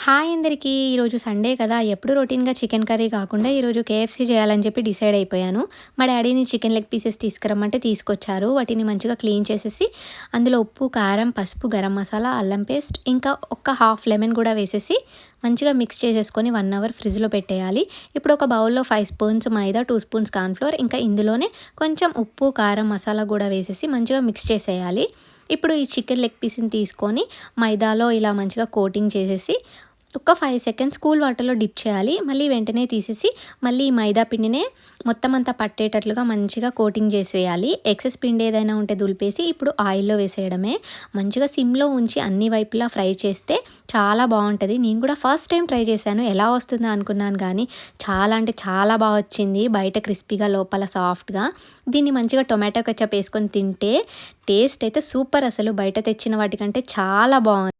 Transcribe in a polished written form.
Hi అందరికీ. ఈరోజు Sunday కదా! ఎప్పుడు రొటీన్‌గా చికెన్ కర్రీ కాకుండా ఈరోజు కేఎఫ్‌సీ చేయాలని చెప్పి డిసైడ్ అయిపోయాను. మా డ్యాడీని చికెన్ లెగ్ పీసెస్ తీసుకురమ్మంటే తీసుకొచ్చారు. వాటిని మంచిగా క్లీన్ చేసేసి అందులో ఉప్పు, కారం, పసుపు, గరం మసాలా, అల్లం పేస్ట్ ఇంకా ఒక హాఫ్ లెమన్ కూడా వేసేసి మంచిగా మిక్స్ చేసేసుకొని 1 అవర్ ఫ్రిడ్జ్‌లో పెట్టేయాలి. ఇప్పుడు ఒక బౌల్‌లో 5 స్పూన్స్ మైదా, 2 స్పూన్స్ కార్న్ ఫ్లోర్ ఇంకా ఇందులోనే కొంచెం ఉప్పు, కారం, మసాలా కూడా వేసేసి మంచిగా మిక్స్ చేసేయాలి. ఇప్పుడు ఈ చికెన్ లెగ్ పీస్‌ని తీసుకొని మైదాలో ఇలా మంచిగా కోటింగ్ చేసేసి ఒక 5 సెకండ్స్ కూల్ వాటర్‌లో డిప్ చేయాలి. మళ్ళీ వెంటనే తీసేసి మళ్ళీ ఈ మైదా పిండినే మొత్తం అంతా పట్టేటట్లుగా మంచిగా కోటింగ్ చేసేయాలి. ఎక్సెస్ పిండి ఏదైనా ఉంటే దులిపేసి ఇప్పుడు ఆయిల్‌లో వేసేయడమే. మంచిగా సిమ్‌లో ఉంచి అన్ని వైపులా ఫ్రై చేస్తే చాలా బావుంటది. నేను కూడా ఫస్ట్ టైం ట్రై చేశాను. ఎలా వస్తుందా అనుకున్నాను కానీ చాలా అంటే చాలా బా వచ్చింది. బయట క్రిస్పీగా లోపల సాఫ్ట్‌గా. దీన్ని మంచిగా టొమాటో కెచప్ ఏసుకొని తింటే టేస్ట్ అయితే సూపర్ అసలు. బయట తెచ్చిన వాటికంటే చాలా బావుంది.